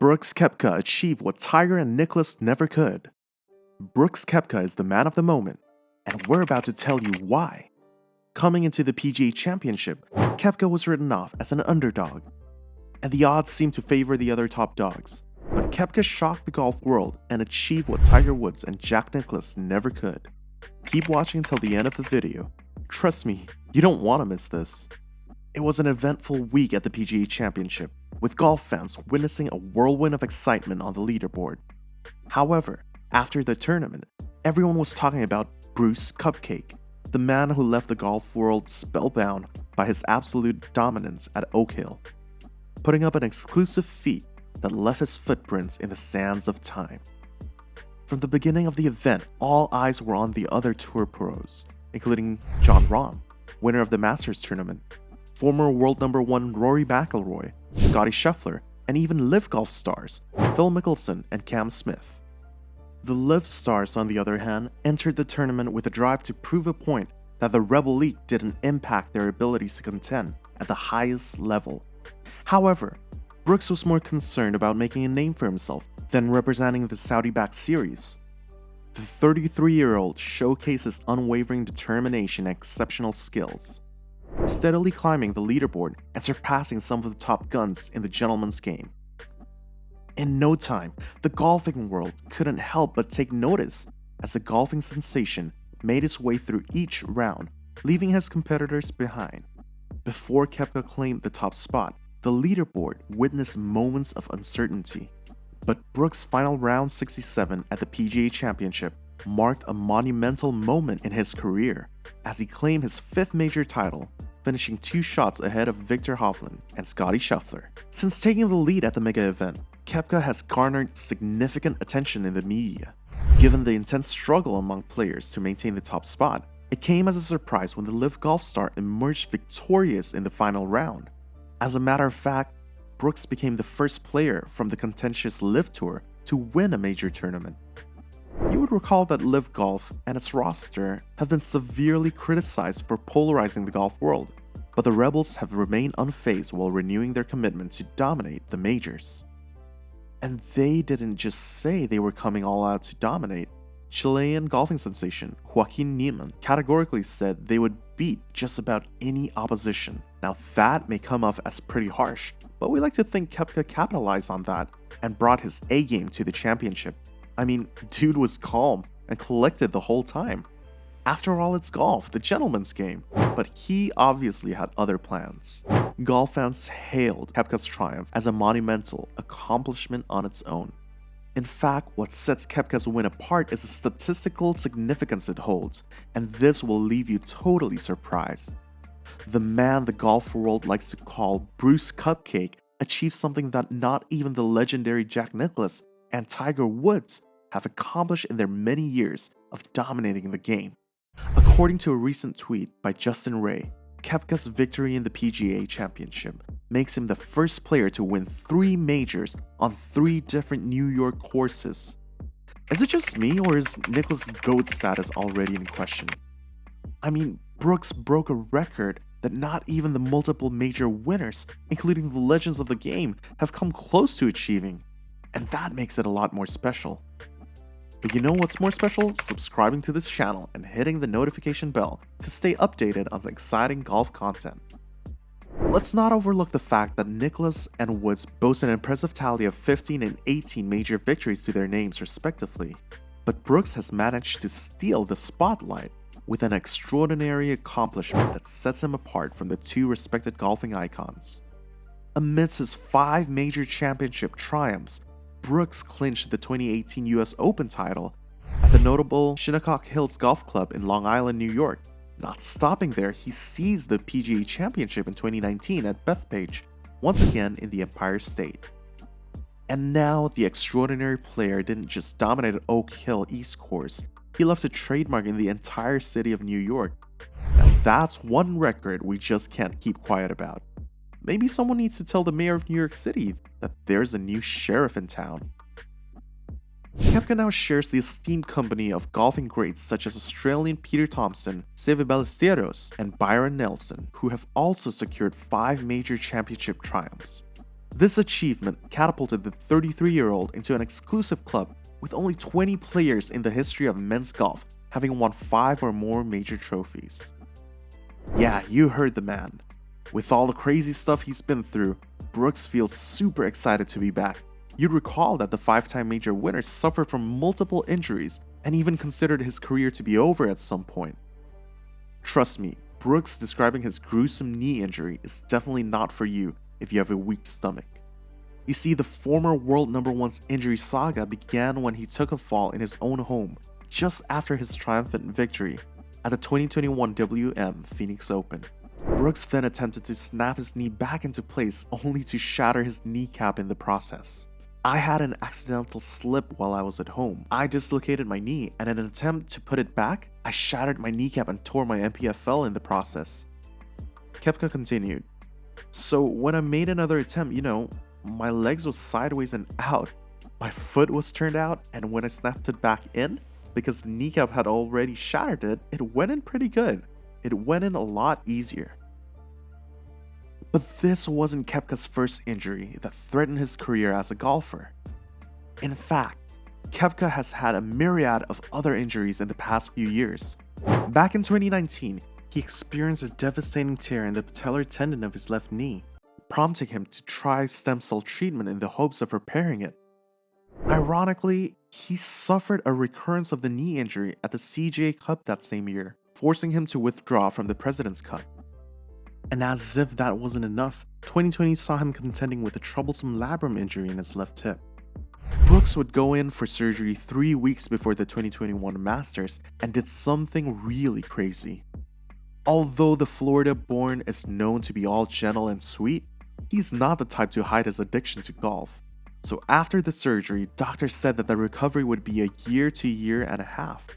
Brooks Koepka achieved what Tiger and Nicklaus never could. Brooks Koepka is the man of the moment, and we're about to tell you why. Coming into the PGA Championship, Koepka was written off as an underdog, and the odds seemed to favor the other top dogs. But Koepka shocked the golf world and achieved what Tiger Woods and Jack Nicklaus never could. Keep watching until the end of the video. Trust me, you don't want to miss this. It was an eventful week at the PGA Championship, with golf fans witnessing a whirlwind of excitement on the leaderboard. However, after the tournament, everyone was talking about Brooks Koepka, the man who left the golf world spellbound by his absolute dominance at Oak Hill, putting up an exclusive feat that left his footprints in the sands of time. From the beginning of the event, all eyes were on the other tour pros, including Jon Rahm, winner of the Masters tournament, former world number 1 Rory McIlroy, Scottie Scheffler, and even LIV Golf stars Phil Mickelson and Cam Smith. The LIV stars, on the other hand, entered the tournament with a drive to prove a point that the Rebel League didn't impact their abilities to contend at the highest level. However, Brooks was more concerned about making a name for himself than representing the Saudi-backed series. The 33-year-old showcased his unwavering determination and exceptional skills, steadily climbing the leaderboard and surpassing some of the top guns in the gentleman's game. In no time, the golfing world couldn't help but take notice as the golfing sensation made its way through each round, leaving his competitors behind. Before Koepka claimed the top spot, the leaderboard witnessed moments of uncertainty. But Brooks' final round 67 at the PGA Championship marked a monumental moment in his career as he claimed his 5th major title, finishing 2 shots ahead of Viktor Hovland and Scottie Scheffler. Since taking the lead at the mega event, Koepka has garnered significant attention in the media. Given the intense struggle among players to maintain the top spot, it came as a surprise when the LIV Golf star emerged victorious in the final round. As a matter of fact, Brooks became the first player from the contentious LIV Tour to win a major tournament. You would recall that LIV Golf and its roster have been severely criticized for polarizing the golf world, but the Rebels have remained unfazed while renewing their commitment to dominate the majors. And they didn't just say they were coming all out to dominate. Chilean golfing sensation Joaquin Niemann categorically said they would beat just about any opposition. Now that may come off as pretty harsh, but we like to think Koepka capitalized on that and brought his A game to the championship. I mean, dude was calm and collected the whole time. After all, it's golf, the gentleman's game, but he obviously had other plans. Golf fans hailed Koepka's triumph as a monumental accomplishment on its own. In fact, what sets Koepka's win apart is the statistical significance it holds, and this will leave you totally surprised. The man the golf world likes to call Brooks Koepka achieved something that not even the legendary Jack Nicklaus and Tiger Woods have accomplished in their many years of dominating the game. According to a recent tweet by Justin Ray, Koepka's victory in the PGA Championship makes him the first player to win 3 majors on 3 different New York courses. Is it just me, or is Nicklaus' GOAT status already in question? I mean, Brooks broke a record that not even the multiple major winners, including the legends of the game, have come close to achieving, and that makes it a lot more special. But you know what's more special? Subscribing to this channel and hitting the notification bell to stay updated on the exciting golf content. Let's not overlook the fact that Nicklaus and Woods boast an impressive tally of 15 and 18 major victories to their names respectively, but Brooks has managed to steal the spotlight with an extraordinary accomplishment that sets him apart from the 2 respected golfing icons. Amidst his 5 major championship triumphs, Brooks clinched the 2018 US Open title at the notable Shinnecock Hills Golf Club in Long Island, New York. Not stopping there, he seized the PGA Championship in 2019 at Bethpage, once again in the Empire State. And now, the extraordinary player didn't just dominate Oak Hill East Course, he left a trademark in the entire city of New York. Now that's one record we just can't keep quiet about. Maybe someone needs to tell the mayor of New York City that there's a new sheriff in town. Koepka now shares the esteemed company of golfing greats such as Australian Peter Thomson, Seve Ballesteros, and Byron Nelson, who have also secured 5 major championship triumphs. This achievement catapulted the 33-year-old into an exclusive club with only 20 players in the history of men's golf having won 5 or more major trophies. Yeah, you heard the man. With all the crazy stuff he's been through, Brooks feels super excited to be back. You'd recall that the 5-time major winner suffered from multiple injuries and even considered his career to be over at some point. Trust me, Brooks describing his gruesome knee injury is definitely not for you if you have a weak stomach. You see, the former world number one's injury saga began when he took a fall in his own home just after his triumphant victory at the 2021 WM Phoenix Open. Brooks then attempted to snap his knee back into place only to shatter his kneecap in the process. I had an accidental slip while I was at home. I dislocated my knee, and in an attempt to put it back, I shattered my kneecap and tore my MPFL in the process. Koepka continued. So when I made another attempt, my legs was sideways and out. My foot was turned out, and when I snapped it back in, because the kneecap had already shattered it, it went in pretty good. It went in a lot easier. But this wasn't Koepka's first injury that threatened his career as a golfer. In fact, Koepka has had a myriad of other injuries in the past few years. Back in 2019, he experienced a devastating tear in the patellar tendon of his left knee, prompting him to try stem cell treatment in the hopes of repairing it. Ironically, he suffered a recurrence of the knee injury at the CJ Cup that same year, forcing him to withdraw from the President's Cup. And as if that wasn't enough, 2020 saw him contending with a troublesome labrum injury in his left hip. Brooks would go in for surgery 3 weeks before the 2021 Masters and did something really crazy. Although the Florida-born is known to be all gentle and sweet, he's not the type to hide his addiction to golf. So after the surgery, doctors said that the recovery would be a year to year and a half.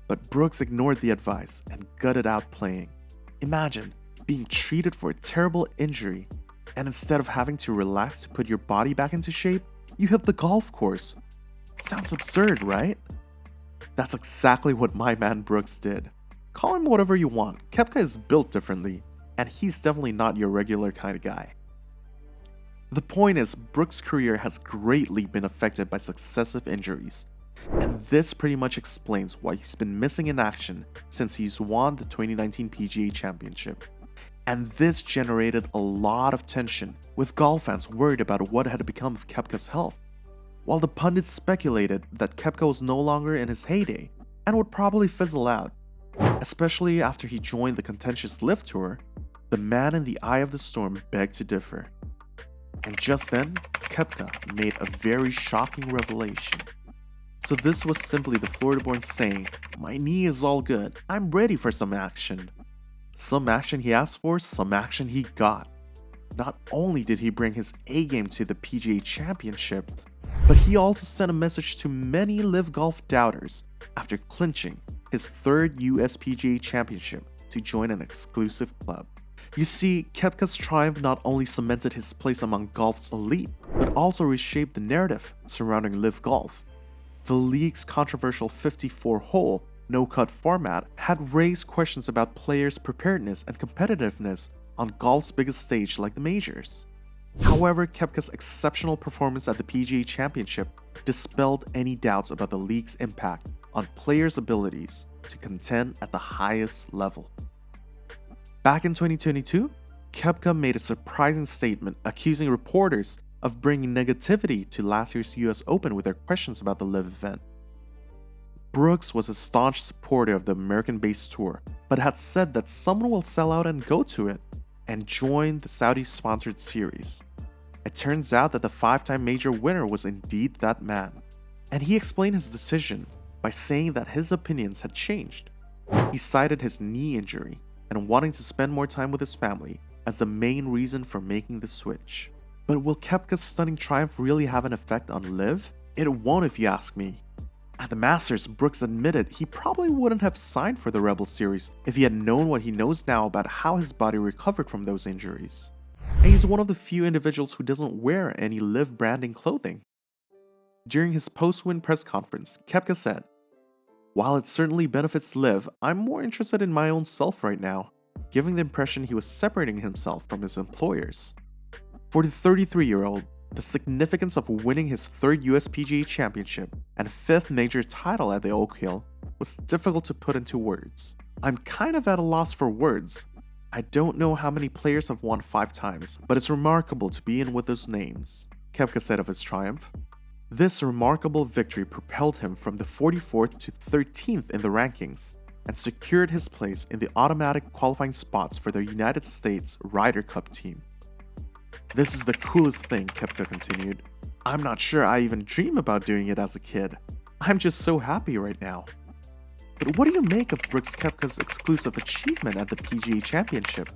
But Brooks ignored the advice and gutted out playing. Imagine being treated for a terrible injury, and instead of having to relax to put your body back into shape, you hit the golf course. Sounds absurd, right? That's exactly what my man Brooks did. Call him whatever you want, Koepka is built differently, and he's definitely not your regular kind of guy. The point is, Brooks' career has greatly been affected by successive injuries, and this pretty much explains why he's been missing in action since he's won the 2019 PGA Championship. And this generated a lot of tension, with golf fans worried about what had become of Koepka's health, while the pundits speculated that Koepka was no longer in his heyday and would probably fizzle out. Especially after he joined the contentious LIV Tour, the man in the eye of the storm begged to differ. And just then, Koepka made a very shocking revelation. So this was simply the Florida-born saying, "My knee is all good, I'm ready for some action." Some action he asked for, some action he got. Not only did he bring his A-game to the PGA Championship, but he also sent a message to many LIV Golf doubters after clinching his third US PGA Championship to join an exclusive club. You see, Koepka's triumph not only cemented his place among golf's elite, but also reshaped the narrative surrounding LIV Golf. The league's controversial 54-hole no-cut format had raised questions about players' preparedness and competitiveness on golf's biggest stage like the majors. However, Koepka's exceptional performance at the PGA Championship dispelled any doubts about the league's impact on players' abilities to contend at the highest level. Back in 2022, Koepka made a surprising statement accusing reporters of bringing negativity to last year's US Open with their questions about the LIV event. Brooks was a staunch supporter of the American-based tour, but had said that someone will sell out and go to it, and join the Saudi-sponsored series. It turns out that the 5-time major winner was indeed that man, and he explained his decision by saying that his opinions had changed. He cited his knee injury and wanting to spend more time with his family as the main reason for making the switch. But will Koepka's stunning triumph really have an effect on LIV? It won't if you ask me. At the Masters, Brooks admitted he probably wouldn't have signed for the Rebel Series if he had known what he knows now about how his body recovered from those injuries. And he's one of the few individuals who doesn't wear any LIV branding clothing. During his post-win press conference, Koepka said, "While it certainly benefits LIV, I'm more interested in my own self right now," giving the impression he was separating himself from his employers. For the 33-year-old, the significance of winning his third US PGA Championship and fifth major title at the Oak Hill was difficult to put into words. I'm kind of at a loss for words. I don't know how many players have won 5 times, but it's remarkable to be in with those names, Koepka said of his triumph. This remarkable victory propelled him from the 44th to 13th in the rankings and secured his place in the automatic qualifying spots for the United States Ryder Cup team. This is the coolest thing, Koepka continued. I'm not sure I even dreamed about doing it as a kid. I'm just so happy right now. But what do you make of Brooks Koepka's exclusive achievement at the PGA Championship?